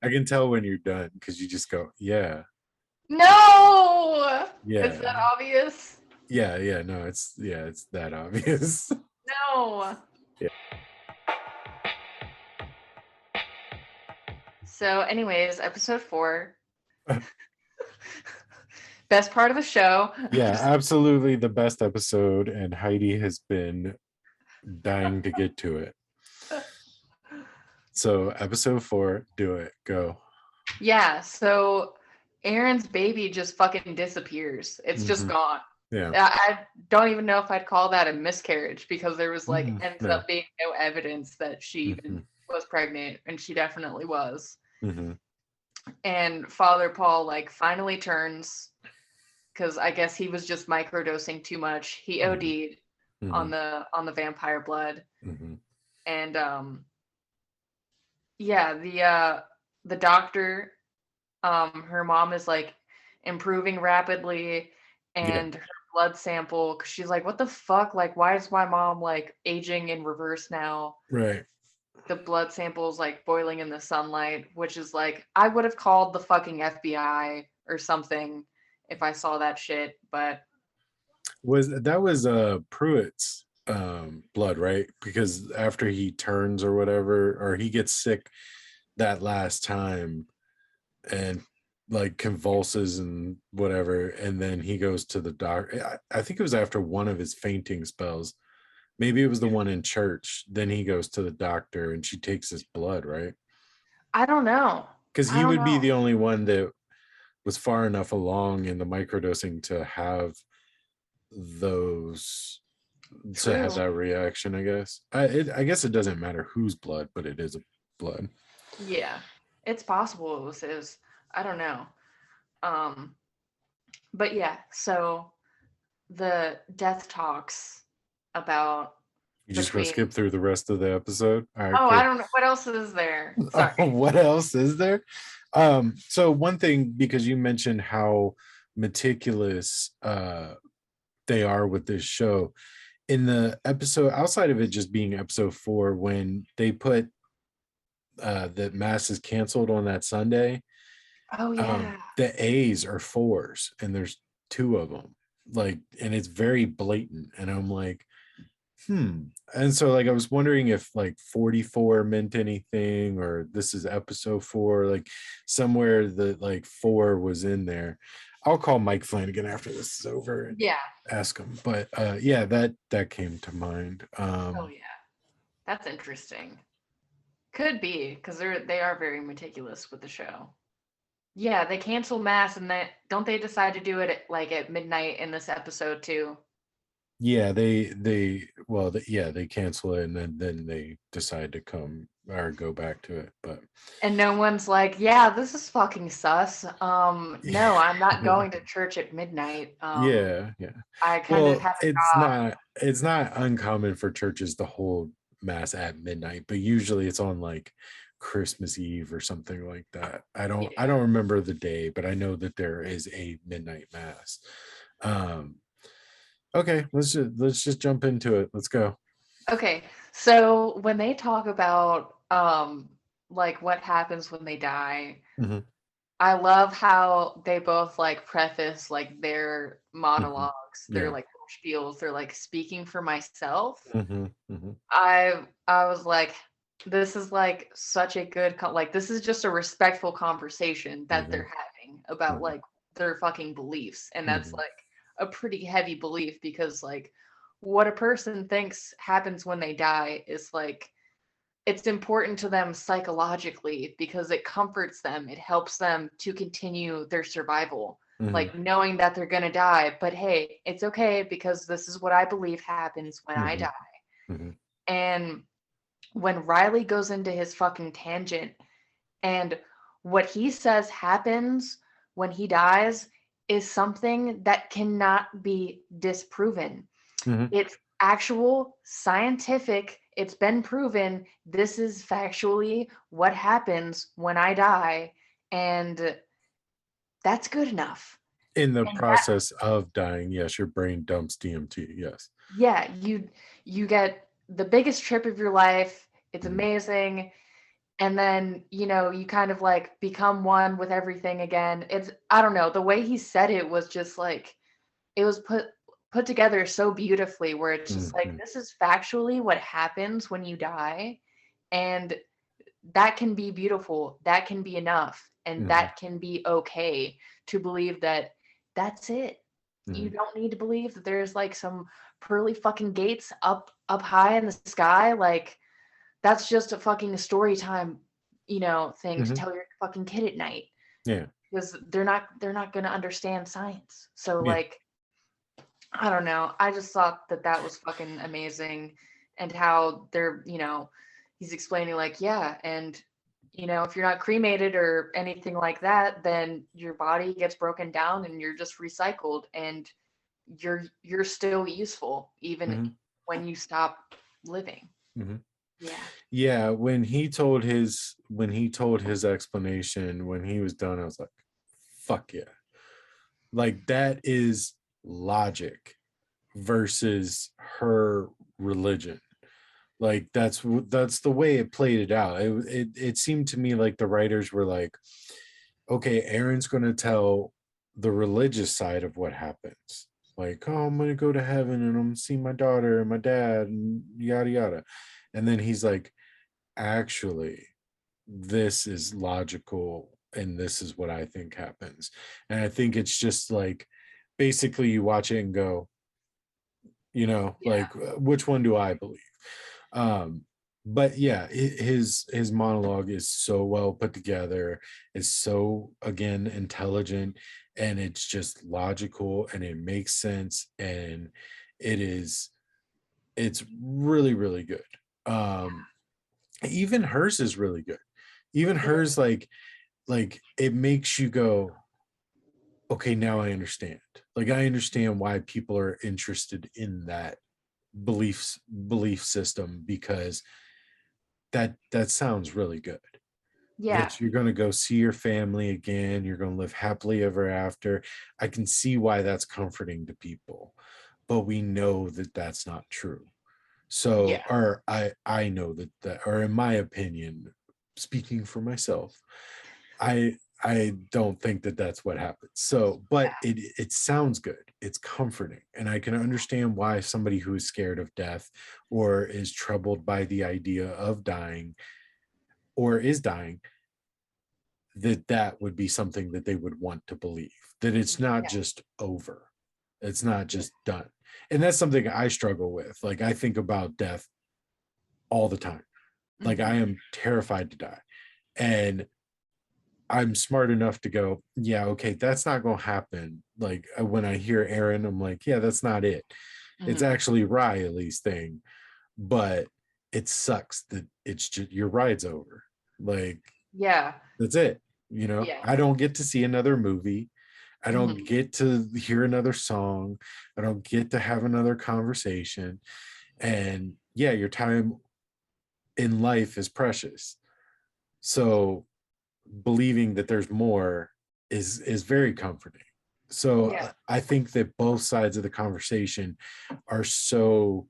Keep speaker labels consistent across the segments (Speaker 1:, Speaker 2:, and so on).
Speaker 1: I can tell when you're done because you just go, yeah,
Speaker 2: No! Is
Speaker 1: yeah,
Speaker 2: that obvious?
Speaker 1: yeah. No, it's that obvious.
Speaker 2: No.
Speaker 1: Yeah.
Speaker 2: So, anyways, episode 4. Best part of the show.
Speaker 1: Yeah, absolutely the best episode, and Heidi has been dying to get to it. So, episode 4, do it, go.
Speaker 2: Yeah, so Aaron's baby just fucking disappears. It's just
Speaker 1: Hmm.
Speaker 2: gone.
Speaker 1: Yeah.
Speaker 2: I don't even know if I'd call that a miscarriage because there was like ends
Speaker 1: No.
Speaker 2: up being no evidence that she
Speaker 1: Hmm.
Speaker 2: even was pregnant, and she definitely was.
Speaker 1: Hmm.
Speaker 2: And Father Paul like finally turns because I guess he was just microdosing too much. He
Speaker 1: Hmm.
Speaker 2: OD'd
Speaker 1: Hmm.
Speaker 2: on the vampire blood,
Speaker 1: Hmm.
Speaker 2: and yeah, the doctor, her mom is like improving rapidly,
Speaker 1: Yeah.
Speaker 2: and her blood sample, 'cause she's like, what the fuck? Like, why is my mom like aging in reverse now?
Speaker 1: Right.
Speaker 2: The blood sample's like boiling in the sunlight, which is like, I would have called the fucking FBI or something if I saw that shit, but
Speaker 1: Was Pruitt's blood, right? Because after he turns or whatever, or he gets sick that last time and like convulses and whatever, and then he goes to the doctor. I think it was after one of his fainting spells. Maybe it was the one in church. Then he goes to the doctor and she takes his blood, right?
Speaker 2: I don't know.
Speaker 1: Because
Speaker 2: I
Speaker 1: he
Speaker 2: don't
Speaker 1: would be
Speaker 2: know.
Speaker 1: the only one that was far enough along in the microdosing to have those, to have
Speaker 2: True.
Speaker 1: that reaction. I guess I guess it doesn't matter whose blood, but it is a blood.
Speaker 2: Yeah. It's possible it was his. I don't know. Um, but yeah, so the death talks about
Speaker 1: You just gonna
Speaker 2: between
Speaker 1: skip through the rest of the episode? All right,
Speaker 2: oh, I
Speaker 1: cool.
Speaker 2: don't know what else is there.
Speaker 1: Oh,
Speaker 2: Sorry.
Speaker 1: what else is there? So one thing, because you mentioned how meticulous they are with this show, in the episode, outside of it just being episode 4, when they put that mass is canceled on that Sunday,
Speaker 2: Oh yeah.
Speaker 1: the A's are 4s and there's 2 of them, like, and it's very blatant, and I'm like, and so like I was wondering if like 44 meant anything, or this is episode 4, like somewhere that like 4 was in there. I'll call Mike Flanagan after this is over and
Speaker 2: Yeah.
Speaker 1: ask him, but yeah, that came to mind.
Speaker 2: Oh yeah. That's interesting. Could be because they are very meticulous with the show. Yeah, they cancel mass and that don't they decide to do it like at midnight in this episode too?
Speaker 1: Yeah, they well, yeah, they cancel it, and then they decide to come or go back to it, but
Speaker 2: And no one's like, yeah, this is fucking sus. No, I'm not going to church at midnight.
Speaker 1: yeah.
Speaker 2: I kind of
Speaker 1: Well,
Speaker 2: have a job.
Speaker 1: it's not uncommon for churches to hold mass at midnight, but usually it's on like Christmas Eve or something like that. I
Speaker 2: Yeah.
Speaker 1: don't remember the day, but I know that there is a midnight mass. Um, okay, let's just jump into it. Let's go.
Speaker 2: Okay. So when they talk about like what happens when they die,
Speaker 1: Hmm.
Speaker 2: I love how they both like preface like their
Speaker 1: Hmm.
Speaker 2: monologues, their
Speaker 1: Yeah.
Speaker 2: like spiels, they're like speaking for myself.
Speaker 1: Hmm. Hmm.
Speaker 2: I was like, this is like such a good like this is just a respectful conversation that
Speaker 1: Hmm.
Speaker 2: they're having about
Speaker 1: Hmm.
Speaker 2: like their fucking beliefs, and that's
Speaker 1: Hmm.
Speaker 2: like a pretty heavy belief because like what a person thinks happens when they die is like it's important to them psychologically because it comforts them. It helps them to continue their survival.
Speaker 1: Hmm.
Speaker 2: Like knowing that they're going to die, but hey, it's okay because this is what I believe happens when I
Speaker 1: Hmm.
Speaker 2: die.
Speaker 1: Hmm.
Speaker 2: And when Riley goes into his fucking tangent and what he says happens when he dies is something that cannot be disproven.
Speaker 1: Hmm.
Speaker 2: It's actual scientific, it's been proven. This is factually what happens when I die, and that's good enough.
Speaker 1: In the
Speaker 2: And that,
Speaker 1: process of dying, yes, your brain dumps DMT. Yes.
Speaker 2: yeah, you get the biggest trip of your life. It's
Speaker 1: Hmm.
Speaker 2: amazing. and then you kind of like become one with everything again. It's, I don't know, the way he said it was just like, it was put together so beautifully, where it's just like,
Speaker 1: Mhm,
Speaker 2: this is factually what happens when you die, and that can be beautiful, that can be enough, and
Speaker 1: mhm,
Speaker 2: that can be okay to believe that that's it. You
Speaker 1: mhm.
Speaker 2: don't need to believe that there's like some pearly fucking gates up high in the sky. Like, that's just a fucking story time, thing to
Speaker 1: Mhm.
Speaker 2: tell your fucking kid at night,
Speaker 1: Yeah.
Speaker 2: because they're not going to understand science. So
Speaker 1: Yeah.
Speaker 2: like, I don't know. I just thought that that was fucking amazing, and how he's explaining like, yeah, and if you're not cremated or anything like that, then your body gets broken down and you're just recycled, and you're still useful even
Speaker 1: Mhm,
Speaker 2: when you stop living.
Speaker 1: mhm.
Speaker 2: Yeah.
Speaker 1: Yeah, when he told his explanation, when he was done, I was like, fuck yeah. Like that is logic versus her religion. Like that's the way it played it out. It seemed to me like the writers were like, okay, Aaron's going to tell the religious side of what happens. Like, oh, I'm going to go to heaven and I'm going to see my daughter and my dad and yada yada. And then he's like, actually, this is logical and this is what I think happens. And I think it's just like basically you watch it and go,
Speaker 2: Yeah.
Speaker 1: like which one do I believe? um but yeah, his monologue is so well put together, is so again intelligent, and it's just logical and it makes sense, and it is it's really really good. Even hers is really good. Even
Speaker 2: Yeah.
Speaker 1: hers, like it makes you go, okay, now I understand. Like I understand why people are interested in that belief system, because that sounds really good.
Speaker 2: Yeah.
Speaker 1: That you're going to go see your family again, you're going to live happily ever after. I can see why that's comforting to people, but we know that that's not true.
Speaker 2: Yeah.
Speaker 1: So, or I know that, or in my opinion, speaking for myself, I don't think that that's what happens. So, but it sounds good. It's comforting, and I can understand why somebody who is scared of death or is troubled by the idea of dying or is dying, that that would be something that they would want to believe, that it's not just over, it's not
Speaker 2: Yeah.
Speaker 1: just done. And that's something I struggle with. Like I think about death all the time. Like I
Speaker 2: Hmm.
Speaker 1: am terrified to die, and I'm smart enough to go, yeah, okay, that's not going to happen. Like when I hear Aaron, I'm like, yeah, that's not it. It's
Speaker 2: Hmm.
Speaker 1: actually Riley's thing, but it sucks that it's just your ride's over. Like
Speaker 2: Yeah.
Speaker 1: that's it.
Speaker 2: Yeah.
Speaker 1: I don't get to see another movie. I don't
Speaker 2: Hmm.
Speaker 1: get to hear another song. I don't get to have another conversation. And yeah, your time in life is precious. So believing that there's more is very comforting. So
Speaker 2: Yeah.
Speaker 1: I think that both sides of the conversation are so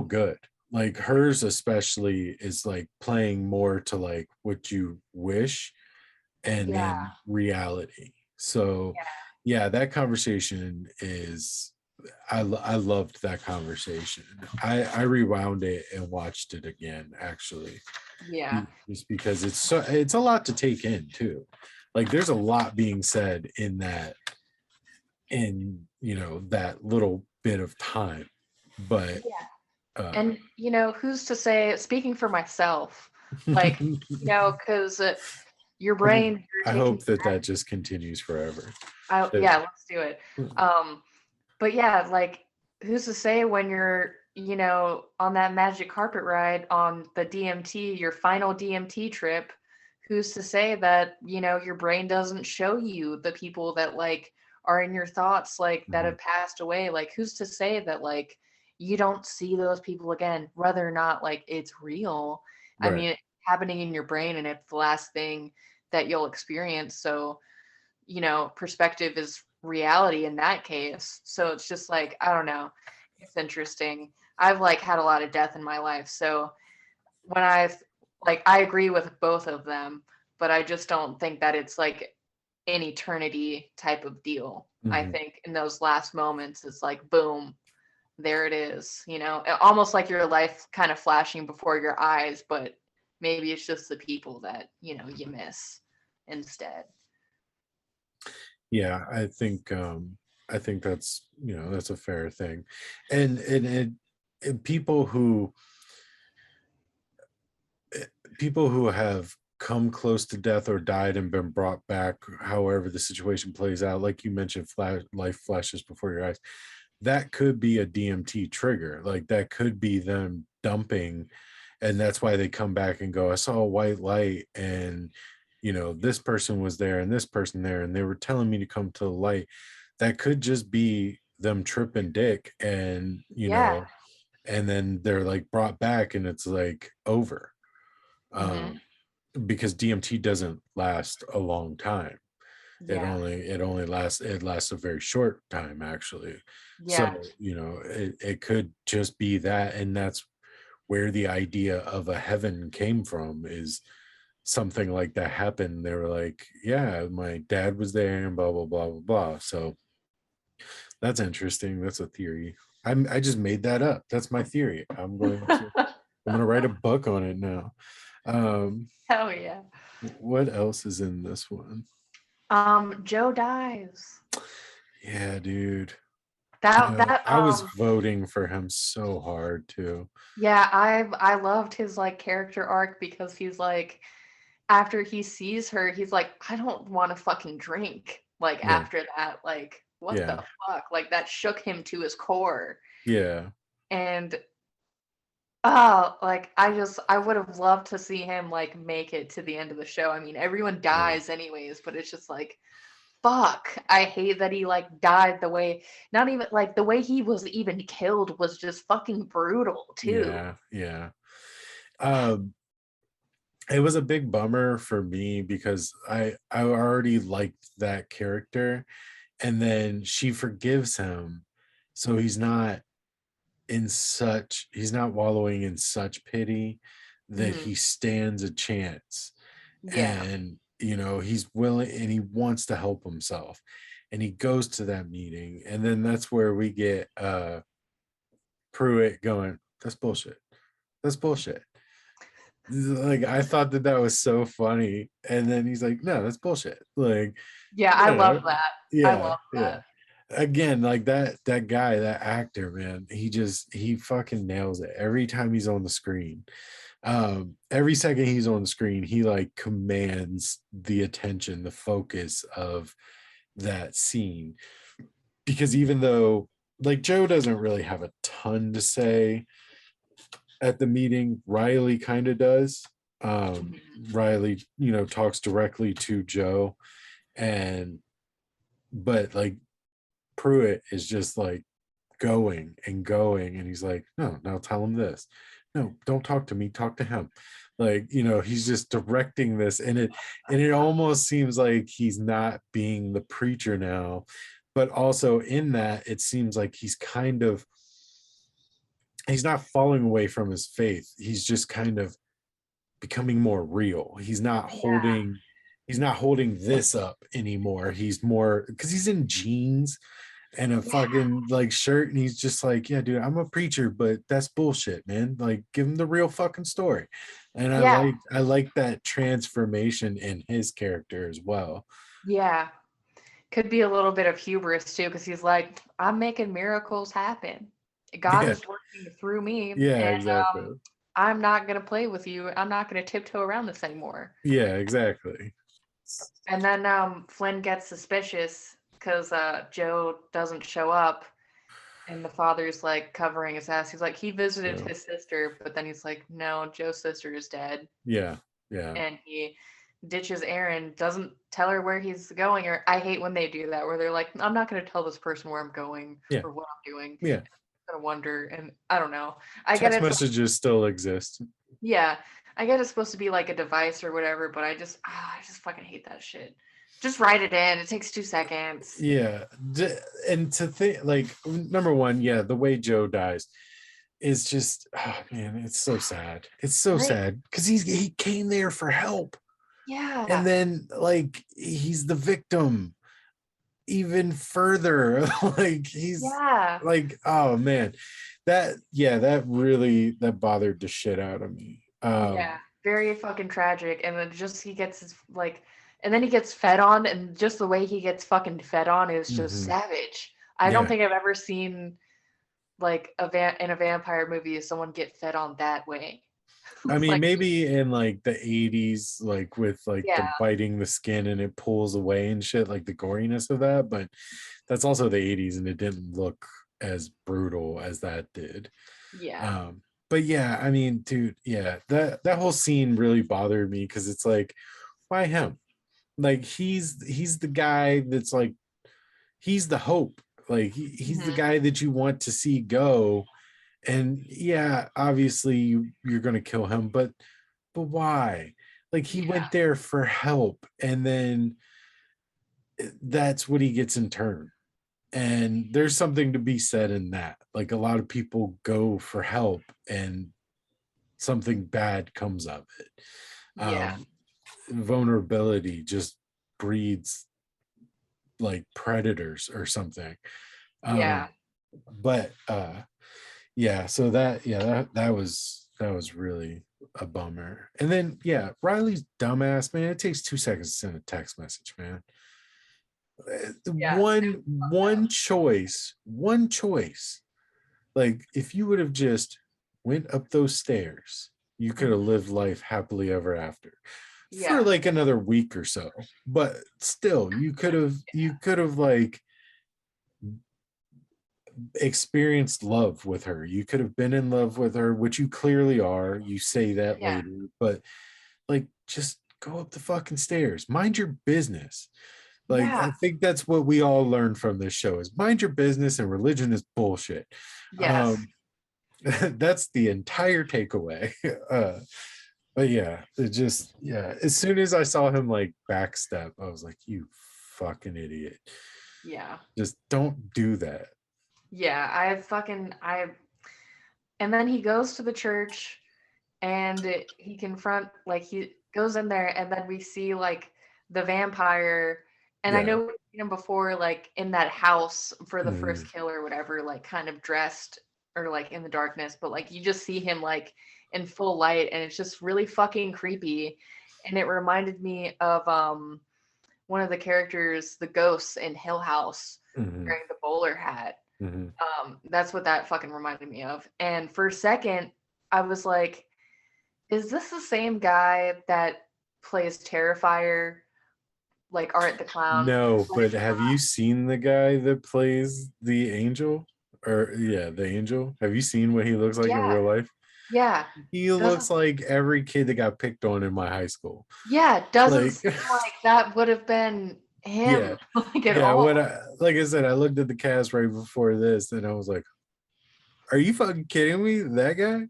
Speaker 1: good. Like hers especially is like playing more to like what you wish and
Speaker 2: Yeah.
Speaker 1: then reality. So yeah, that conversation is I loved that conversation. I rewound it and watched it again actually,
Speaker 2: Yeah.
Speaker 1: just because it's a lot to take in too. Like there's a lot being said in that, in that little bit of time. But
Speaker 2: Yeah.
Speaker 1: uh
Speaker 2: And who's to say, speaking for myself, like, because your brain, you're
Speaker 1: I
Speaker 2: taking,
Speaker 1: hope that that just continues forever. That-
Speaker 2: yeah, let's do it. Um, but yeah, like, who's to say when you're, on that magic carpet ride on the DMT, your final DMT trip, who's to say that, your brain doesn't show you the people that like are in your thoughts, like that
Speaker 1: Mhm.
Speaker 2: have passed away? Like, who's to say that like you don't see those people again, whether or not like it's real? I
Speaker 1: Right.
Speaker 2: mean, it's happening in your brain and it's the last thing that you'll experience. So, perspective is reality in that case. So it's just like, I don't know. It's interesting. I've like had a lot of death in my life. So when I like, I agree with both of them, but I just don't think that it's like an eternity type of deal. I
Speaker 1: Mhm.
Speaker 2: think in those last moments, it's like, boom, there it is, almost like your life kind of flashing before your eyes, but maybe it's just the people that, you miss instead.
Speaker 1: Yeah, I think that's, that's a fair thing. And people who people who have come close to death or died and been brought back, however the situation plays out, like you mentioned, life flashes before your eyes. That could be a DMT trigger. Like that could be them dumping, and that's why they come back and go, I saw a white light, and this person was there and this person there, and they were telling me to come to the light. That could just be them tripping dick, and
Speaker 2: Yeah.
Speaker 1: and then they're like brought back and it's like over.
Speaker 2: Hmm.
Speaker 1: um because DMT doesn't last a long time.
Speaker 2: Yeah.
Speaker 1: It lasts a very short time, actually. So,
Speaker 2: Yeah.
Speaker 1: it could just be that, and that's where the idea of a heaven came from, is something like that happened. They were like, yeah, my dad was there and blah blah blah blah blah. So that's interesting. That's a theory. I just made that up. That's my theory. I'm going to write a book on it now. um
Speaker 2: Hell yeah.
Speaker 1: what else is in this one?
Speaker 2: Joe dies.
Speaker 1: Yeah, dude.
Speaker 2: That that
Speaker 1: I was voting for him so hard too.
Speaker 2: Yeah, I loved his like character arc because he's like, after he sees her, he's like, I don't want to fucking drink. Like
Speaker 1: Yeah,
Speaker 2: after that, like what
Speaker 1: yeah,
Speaker 2: the fuck? Like that shook him to his core.
Speaker 1: yeah,
Speaker 2: And oh, like I would have loved to see him like make it to the end of the show. I mean, everyone
Speaker 1: yeah,
Speaker 2: dies anyways, but it's just like, fuck. I hate that he like died the way, not even like the way he was even killed was just fucking brutal too.
Speaker 1: yeah, yeah. Um, it was a big bummer for me because I already liked that character, and then she forgives him, so he's not wallowing in such pity that
Speaker 2: Hmm.
Speaker 1: he stands a chance.
Speaker 2: Yeah.
Speaker 1: And he's willing and he wants to help himself, and he goes to that meeting, and then that's where we get Pruitt going, that's bullshit, that's bullshit. Like, I thought that was so funny, and then he's like, no, that's bullshit. Like,
Speaker 2: Yeah, I love
Speaker 1: yeah,
Speaker 2: that. I
Speaker 1: yeah,
Speaker 2: love
Speaker 1: yeah.
Speaker 2: that.
Speaker 1: Again, like that guy, that actor, man, he fucking nails it every time he's on the screen. Every second he's on the screen, he like commands the attention, the focus of that scene. Because even though, like, Joe doesn't really have a ton to say at the meeting, Riley kind of does.
Speaker 2: Mhm.
Speaker 1: Riley, talks directly to Joe, and but like Pruitt is just like going and going, and he's like, no, now tell him this. No, don't talk to me, talk to him. Like, he's just directing this, and it almost seems like he's not being the preacher now, but also in that it seems like he's not falling away from his faith. He's just kind of becoming more real.
Speaker 2: Yeah.
Speaker 1: He's not holding this up anymore. He's more, because he's in jeans and a
Speaker 2: Yeah.
Speaker 1: fucking like shirt, and he's just like, yeah, dude, I'm a preacher, but that's bullshit, man. Like, give him the real fucking story. And
Speaker 2: Yeah.
Speaker 1: I like that transformation in his character as well.
Speaker 2: Yeah. Could be a little bit of hubris too, because he's like, I'm making miracles happen. God
Speaker 1: Yeah,
Speaker 2: is working through me,
Speaker 1: yeah,
Speaker 2: and
Speaker 1: exactly.
Speaker 2: I'm not gonna play with you. I'm not gonna tiptoe around this anymore.
Speaker 1: Yeah, exactly.
Speaker 2: And then Flynn gets suspicious because Joe doesn't show up, and the father's like covering his ass. He's like, he visited
Speaker 1: So
Speaker 2: his sister, but then he's like, no, Joe's sister is dead.
Speaker 1: yeah, yeah,
Speaker 2: And he ditches Aaron, doesn't tell her where he's going. Or I hate when they do that, where they're like, I'm not going to tell this person where I'm going
Speaker 1: yeah,
Speaker 2: or what I'm doing.
Speaker 1: yeah.
Speaker 2: I'm going to wonder. And I don't know. I get
Speaker 1: Text
Speaker 2: it's,
Speaker 1: messages still exist.
Speaker 2: yeah, I get it's supposed to be like a device or whatever, but I just fucking hate that shit. Just write it in. It takes 2 seconds.
Speaker 1: Yeah, and to think, like, number one, yeah, the way Joe dies, is just, oh man, it's so sad. It's so
Speaker 2: Right.
Speaker 1: sad because he came there for help, and
Speaker 2: Yeah.
Speaker 1: then like he's the victim even further. Like he's
Speaker 2: Yeah.
Speaker 1: like, oh man, that yeah, that really that bothered the shit out of me.
Speaker 2: Yeah. Very fucking tragic. And then just he gets his like, and then he gets fed on, and just the way he gets fucking fed on is just
Speaker 1: Mhm.
Speaker 2: savage. I don't
Speaker 1: Yeah,
Speaker 2: think I've ever seen like in a vampire movie someone get fed on that way.
Speaker 1: I mean,
Speaker 2: Like,
Speaker 1: maybe in like the 80s, like with like the
Speaker 2: yeah,
Speaker 1: biting the skin and it pulls away and shit, like the goriness of that, but that's also the 80s and it didn't look as brutal as that did.
Speaker 2: yeah,
Speaker 1: Um, but yeah, I mean, dude, yeah, that whole scene really bothered me because it's like, why him? Like he's the guy that's like he's the hope. Like he's the
Speaker 2: hmm,
Speaker 1: guy that you want to see go. And yeah, obviously you're gonna kill him, but why? Like he
Speaker 2: yeah,
Speaker 1: went there for help, and then that's what he gets in turn. And there's something to be said in that. Like a lot of people go for help and something bad comes of it.
Speaker 2: yeah,
Speaker 1: Um, vulnerability just breeds like predators or something.
Speaker 2: yeah,
Speaker 1: Um, but yeah, so that was really a bummer. And then yeah, Riley's dumbass, man. It takes 2 seconds to send a text message, man.
Speaker 2: yeah,
Speaker 1: One choice. Like if you would have just went up those stairs, you could have
Speaker 2: mhm,
Speaker 1: lived life happily ever after for
Speaker 2: yeah,
Speaker 1: like another week or so. But still, you could have like experienced love with her. You could have been in love with her, which you clearly are. You say that
Speaker 2: yeah,
Speaker 1: later, but like just go up the fucking stairs. Mind your business. Like
Speaker 2: yeah,
Speaker 1: I think that's what we all learned from this show is mind your business and religion is bullshit.
Speaker 2: yes,
Speaker 1: Um that's the entire takeaway. Uh but yeah, it just yeah, as soon as I saw him like backstep, I was like, you fucking idiot.
Speaker 2: yeah,
Speaker 1: Just don't do that.
Speaker 2: yeah. And then he goes to the church, and he confront like he goes in there, and then we see like the vampire. And I
Speaker 1: Yeah.
Speaker 2: know we've seen him before, like in that house for the first
Speaker 1: Mhm.
Speaker 2: kill or whatever, like kind of dressed or like in the darkness, but like you just see him like in full light, and it's just really fucking creepy. And it reminded me of one of the characters, the ghosts in Hill House,
Speaker 1: Mhm.
Speaker 2: wearing the bowler hat.
Speaker 1: Mhm.
Speaker 2: That's what that fucking reminded me of. And for a second, I was like, is this the same guy that plays Terrifier, like Art the Clown?
Speaker 1: No,
Speaker 2: But
Speaker 1: but
Speaker 2: it's
Speaker 1: have you seen the guy that plays the angel? Or yeah, the angel. Have you seen what he looks like in
Speaker 2: yeah,
Speaker 1: real life?
Speaker 2: yeah.
Speaker 1: He
Speaker 2: Doesn't
Speaker 1: looks like every kid that got picked on in my high school.
Speaker 2: yeah, doesn't
Speaker 1: Like,
Speaker 2: seem like that would have been
Speaker 1: yeah,
Speaker 2: him like at
Speaker 1: yeah. When
Speaker 2: all.
Speaker 1: I like I said, I looked at the cast right before this, and I was like, "Are you fucking kidding me? That guy?"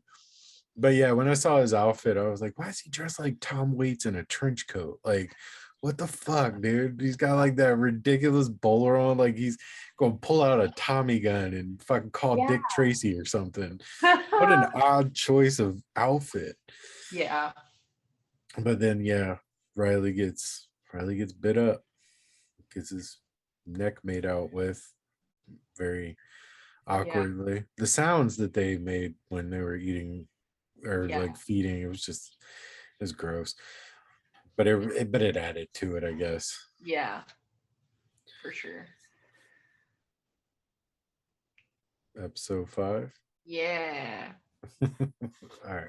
Speaker 1: But yeah, when I saw his outfit, I was like, "Why is he dressed like Tom Waits in a trench coat? Like, what the fuck, dude? He's got like that ridiculous bowler on, like he's gonna pull out a Tommy gun and fucking call
Speaker 2: Yeah.
Speaker 1: Dick Tracy or something." What an odd choice of outfit.
Speaker 2: Yeah.
Speaker 1: But then yeah, Riley gets bit up, gets his neck made out with very
Speaker 2: Yeah.
Speaker 1: awkwardly. The sounds that they made when they were eating or
Speaker 2: Yeah.
Speaker 1: like feeding, it was gross. But but it added to it, I guess.
Speaker 2: Yeah. For sure.
Speaker 1: Episode 5.
Speaker 2: Yeah.
Speaker 1: All right.